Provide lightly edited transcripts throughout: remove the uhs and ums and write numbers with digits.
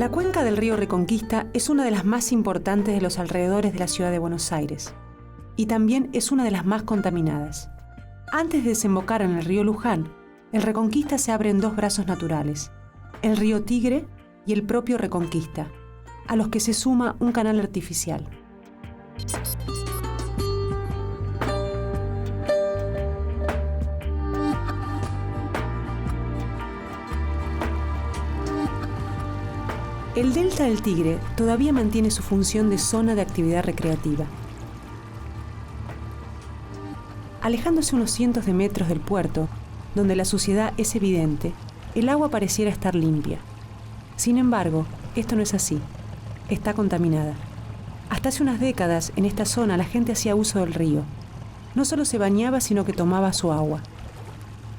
La cuenca del río Reconquista es una de las más importantes de los alrededores de la ciudad de Buenos Aires y también es una de las más contaminadas. Antes de desembocar en el río Luján, el Reconquista se abre en dos brazos naturales, el río Tigre y el propio Reconquista, a los que se suma un canal artificial. El delta del Tigre todavía mantiene su función de zona de actividad recreativa. Alejándose unos cientos de metros del puerto, donde la suciedad es evidente, el agua pareciera estar limpia. Sin embargo, esto no es así. Está contaminada. Hasta hace unas décadas, en esta zona la gente hacía uso del río. No solo se bañaba, sino que tomaba su agua.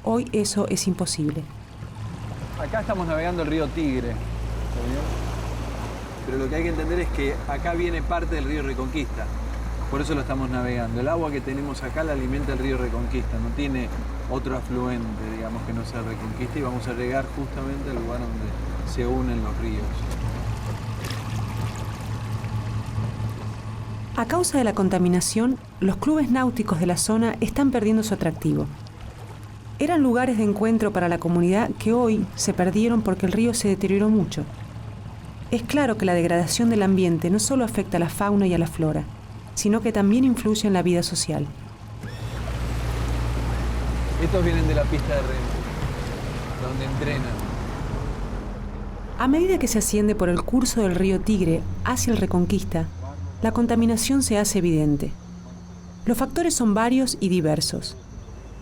Hoy eso es imposible. Acá estamos navegando el río Tigre. ¿Está bien? Pero lo que hay que entender es que acá viene parte del río Reconquista. Por eso lo estamos navegando. El agua que tenemos acá la alimenta el río Reconquista. No tiene otro afluente, digamos, que no sea Reconquista. Y vamos a llegar justamente al lugar donde se unen los ríos. A causa de la contaminación, los clubes náuticos de la zona están perdiendo su atractivo. Eran lugares de encuentro para la comunidad que hoy se perdieron porque el río se deterioró mucho. Es claro que la degradación del ambiente no solo afecta a la fauna y a la flora, sino que también influye en la vida social. Estos vienen de la pista de remo, donde entrenan. A medida que se asciende por el curso del río Tigre hacia el Reconquista, la contaminación se hace evidente. Los factores son varios y diversos,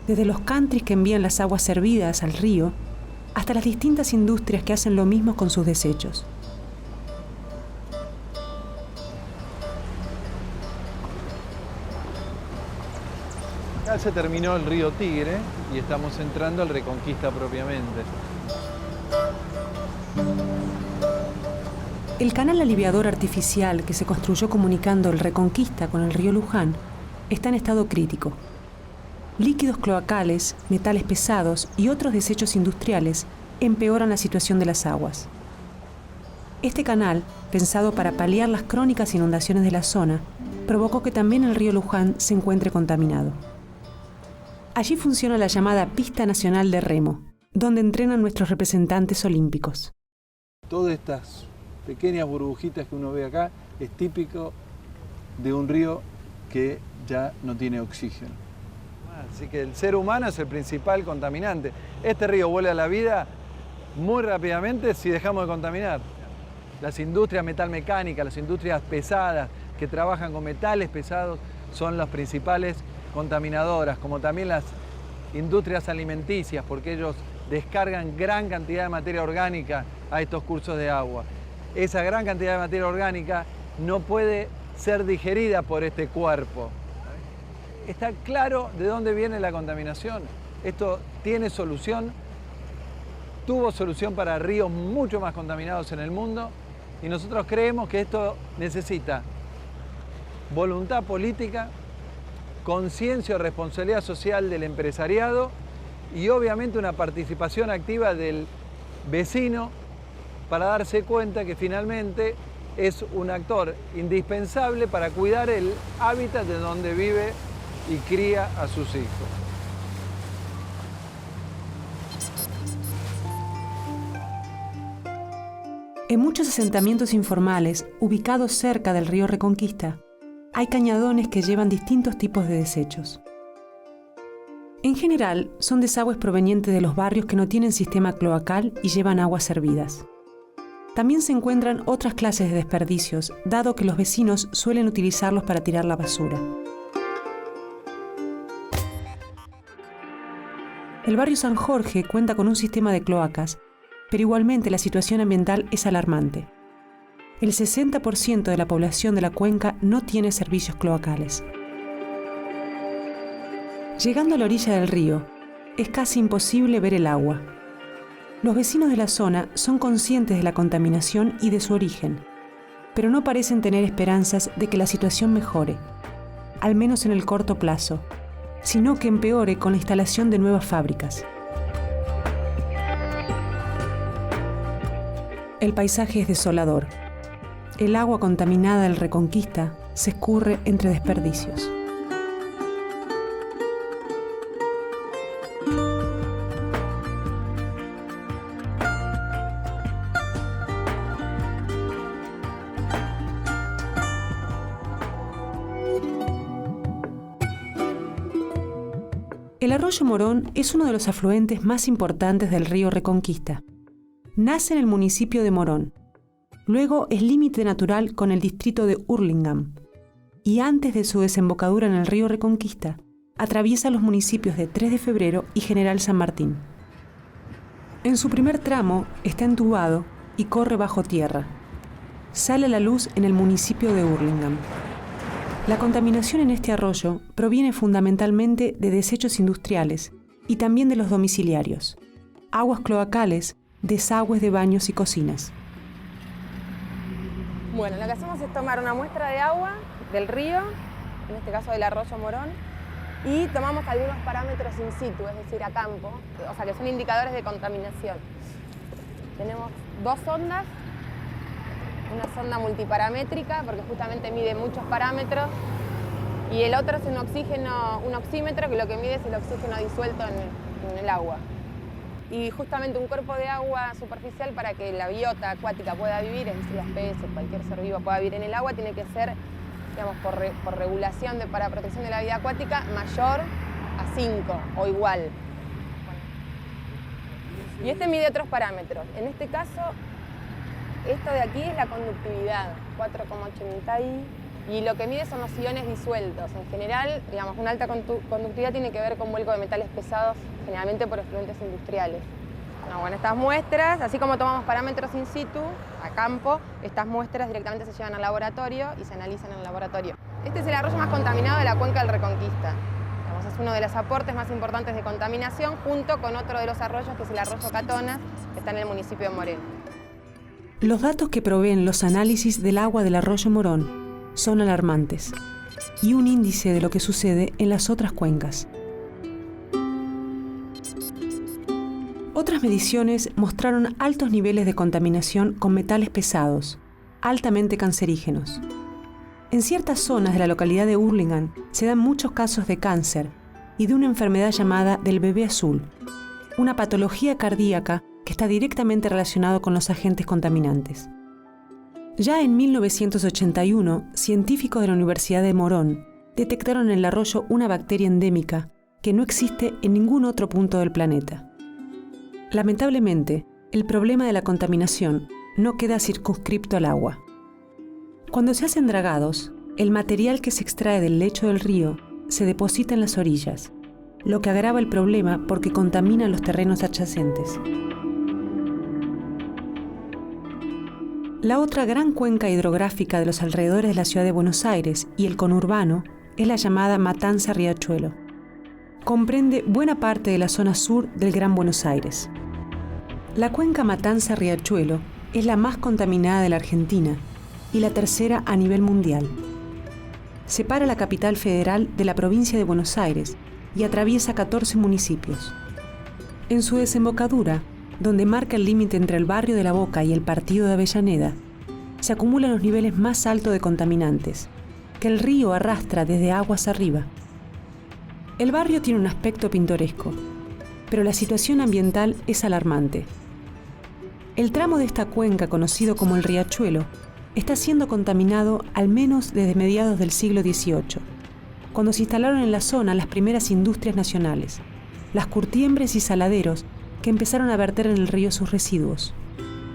desde los countries que envían las aguas servidas al río hasta las distintas industrias que hacen lo mismo con sus desechos. Ya se terminó el río Tigre y estamos entrando al Reconquista propiamente. El canal aliviador artificial que se construyó comunicando el Reconquista con el río Luján está en estado crítico. Líquidos cloacales, metales pesados y otros desechos industriales empeoran la situación de las aguas. Este canal, pensado para paliar las crónicas inundaciones de la zona, provocó que también el río Luján se encuentre contaminado. Allí funciona la llamada Pista Nacional de Remo, donde entrenan nuestros representantes olímpicos. Todas estas pequeñas burbujitas que uno ve acá es típico de un río que ya no tiene oxígeno. Así que el ser humano es el principal contaminante. Este río vuelve a la vida muy rápidamente si dejamos de contaminar. Las industrias metalmecánicas, las industrias pesadas que trabajan con metales pesados son las principales contaminadoras, como también las industrias alimenticias, porque ellos descargan gran cantidad de materia orgánica a estos cursos de agua. Esa gran cantidad de materia orgánica no puede ser digerida por este cuerpo. Está claro de dónde viene la contaminación. Esto tiene solución, tuvo solución para ríos mucho más contaminados en el mundo y nosotros creemos que esto necesita voluntad política, conciencia o responsabilidad social del empresariado y obviamente una participación activa del vecino para darse cuenta que finalmente es un actor indispensable para cuidar el hábitat de donde vive y cría a sus hijos. En muchos asentamientos informales ubicados cerca del río Reconquista, hay cañadones que llevan distintos tipos de desechos. En general, son desagües provenientes de los barrios que no tienen sistema cloacal y llevan aguas servidas. También se encuentran otras clases de desperdicios, dado que los vecinos suelen utilizarlos para tirar la basura. El barrio San Jorge cuenta con un sistema de cloacas, pero igualmente la situación ambiental es alarmante. El 60% de la población de la cuenca no tiene servicios cloacales. Llegando a la orilla del río, es casi imposible ver el agua. Los vecinos de la zona son conscientes de la contaminación y de su origen, pero no parecen tener esperanzas de que la situación mejore, al menos en el corto plazo, sino que empeore con la instalación de nuevas fábricas. El paisaje es desolador. El agua contaminada del Reconquista se escurre entre desperdicios. El arroyo Morón es uno de los afluentes más importantes del río Reconquista. Nace en el municipio de Morón. Luego es límite natural con el distrito de Hurlingham. Y antes de su desembocadura en el río Reconquista, atraviesa los municipios de 3 de Febrero y General San Martín. En su primer tramo está entubado y corre bajo tierra. Sale a la luz en el municipio de Hurlingham. La contaminación en este arroyo proviene fundamentalmente de desechos industriales y también de los domiciliarios, aguas cloacales, desagües de baños y cocinas. Bueno, lo que hacemos es tomar una muestra de agua del río, en este caso del arroyo Morón, y tomamos algunos parámetros in situ, es decir, a campo, o sea que son indicadores de contaminación. Tenemos 2 sondas. Una sonda multiparamétrica, porque justamente mide muchos parámetros, y el otro es un oxímetro, que lo que mide es el oxígeno disuelto en el agua. Y justamente un cuerpo de agua superficial, para que la biota acuática pueda vivir, es decir, las peces, cualquier ser vivo pueda vivir en el agua, tiene que ser, digamos, por regulación para protección de la vida acuática, mayor a 5 o igual. Y este mide otros parámetros. En este caso, esto de aquí es la conductividad, 4,80 I, y lo que mide son los iones disueltos. En general, digamos, una alta conductividad tiene que ver con vuelco de metales pesados, generalmente por efluentes industriales. Bueno, estas muestras, así como tomamos parámetros in situ, a campo, estas muestras directamente se llevan al laboratorio y se analizan en el laboratorio. Este es el arroyo más contaminado de la cuenca del Reconquista. Digamos, es uno de los aportes más importantes de contaminación, junto con otro de los arroyos, que es el arroyo Catonas, que está en el municipio de Morón. Los datos que proveen los análisis del agua del arroyo Morón son alarmantes y un índice de lo que sucede en las otras cuencas. Otras mediciones mostraron altos niveles de contaminación con metales pesados, altamente cancerígenos. En ciertas zonas de la localidad de Hurlingham se dan muchos casos de cáncer y de una enfermedad llamada del bebé azul, una patología cardíaca que está directamente relacionado con los agentes contaminantes. Ya en 1981, científicos de la Universidad de Morón detectaron en el arroyo una bacteria endémica que no existe en ningún otro punto del planeta. Lamentablemente, el problema de la contaminación no queda circunscripto al agua. Cuando se hacen dragados, el material que se extrae del lecho del río se deposita en las orillas, lo que agrava el problema porque contamina los terrenos adyacentes. La otra gran cuenca hidrográfica de los alrededores de la ciudad de Buenos Aires y el conurbano es la llamada Matanza-Riachuelo. Comprende buena parte de la zona sur del Gran Buenos Aires. La cuenca Matanza-Riachuelo es la más contaminada de la Argentina y la tercera a nivel mundial. Separa la capital federal de la provincia de Buenos Aires y atraviesa 14 municipios. En su desembocadura, donde marca el límite entre el barrio de La Boca y el partido de Avellaneda, se acumulan los niveles más altos de contaminantes, que el río arrastra desde aguas arriba. El barrio tiene un aspecto pintoresco, pero la situación ambiental es alarmante. El tramo de esta cuenca, conocido como el Riachuelo, está siendo contaminado al menos desde mediados del siglo XVIII, cuando se instalaron en la zona las primeras industrias nacionales, las curtiembres y saladeros, que empezaron a verter en el río sus residuos.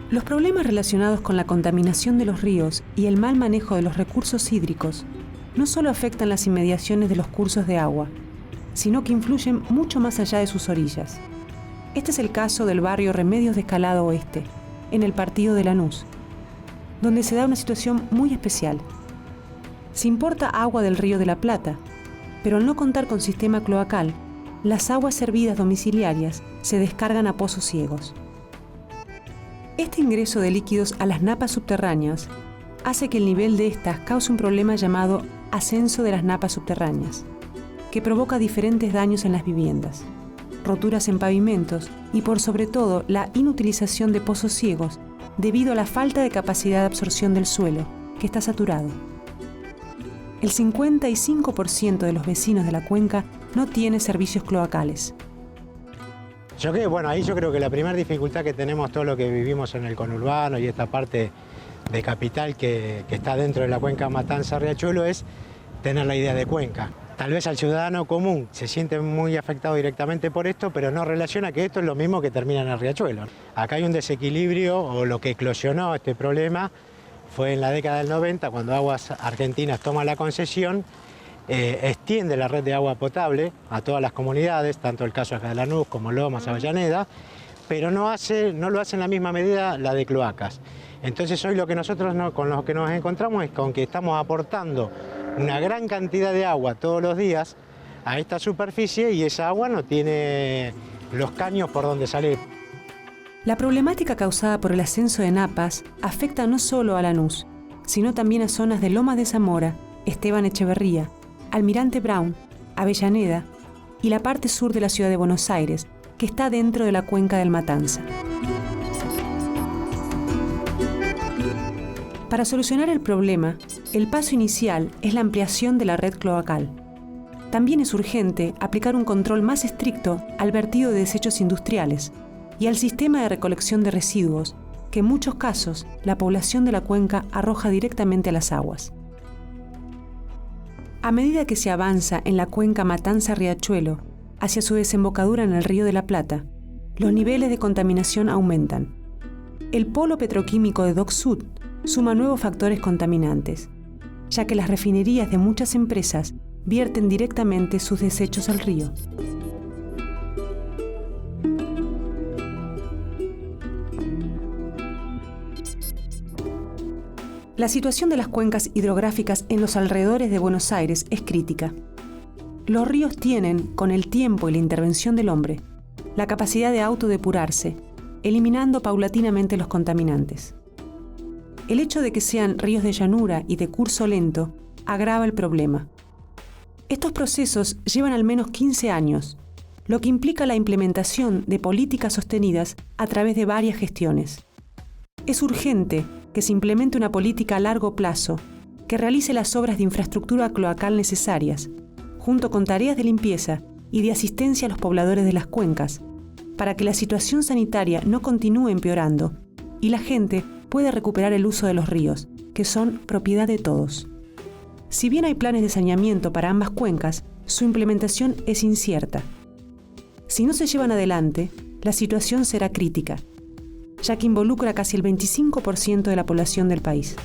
Los problemas relacionados con la contaminación de los ríos y el mal manejo de los recursos hídricos no solo afectan las inmediaciones de los cursos de agua, sino que influyen mucho más allá de sus orillas. Este es el caso del barrio Remedios de Escalada Oeste, en el partido de Lanús, donde se da una situación muy especial. Se importa agua del Río de la Plata, pero al no contar con sistema cloacal, las aguas servidas domiciliarias se descargan a pozos ciegos. Este ingreso de líquidos a las napas subterráneas hace que el nivel de estas cause un problema llamado ascenso de las napas subterráneas, que provoca diferentes daños en las viviendas, roturas en pavimentos y por sobre todo la inutilización de pozos ciegos debido a la falta de capacidad de absorción del suelo, que está saturado. El 55% de los vecinos de la cuenca no tiene servicios cloacales. Yo creo que la primera dificultad que tenemos todos los que vivimos en el conurbano y esta parte de capital que está dentro de la cuenca Matanza-Riachuelo es tener la idea de cuenca. Tal vez al ciudadano común se siente muy afectado directamente por esto, pero no relaciona que esto es lo mismo que termina en el riachuelo. Acá hay un desequilibrio, o lo que eclosionó este problema fue en la década del 90, cuando Aguas Argentinas toma la concesión, extiende la red de agua potable a todas las comunidades, tanto el caso de Lanús como Lomas, Avellaneda, pero no lo hace en la misma medida la de cloacas. Entonces hoy con lo que nos encontramos es con que estamos aportando una gran cantidad de agua todos los días a esta superficie y esa agua no tiene los caños por donde salir. La problemática causada por el ascenso de napas afecta no solo a Lanús, sino también a zonas de Lomas de Zamora, Esteban Echeverría, Almirante Brown, Avellaneda y la parte sur de la ciudad de Buenos Aires, que está dentro de la cuenca del Matanza. Para solucionar el problema, el paso inicial es la ampliación de la red cloacal. También es urgente aplicar un control más estricto al vertido de desechos industriales y al sistema de recolección de residuos, que en muchos casos la población de la cuenca arroja directamente a las aguas. A medida que se avanza en la cuenca Matanza-Riachuelo hacia su desembocadura en el Río de la Plata, los niveles de contaminación aumentan. El polo petroquímico de Dock Sud suma nuevos factores contaminantes, ya que las refinerías de muchas empresas vierten directamente sus desechos al río. La situación de las cuencas hidrográficas en los alrededores de Buenos Aires es crítica. Los ríos tienen, con el tiempo y la intervención del hombre, la capacidad de autodepurarse, eliminando paulatinamente los contaminantes. El hecho de que sean ríos de llanura y de curso lento agrava el problema. Estos procesos llevan al menos 15 años, lo que implica la implementación de políticas sostenidas a través de varias gestiones. Es urgente que se implemente una política a largo plazo que realice las obras de infraestructura cloacal necesarias, junto con tareas de limpieza y de asistencia a los pobladores de las cuencas, para que la situación sanitaria no continúe empeorando y la gente pueda recuperar el uso de los ríos, que son propiedad de todos. Si bien hay planes de saneamiento para ambas cuencas, su implementación es incierta. Si no se llevan adelante, la situación será crítica, ya que involucra casi el 25% de la población del país.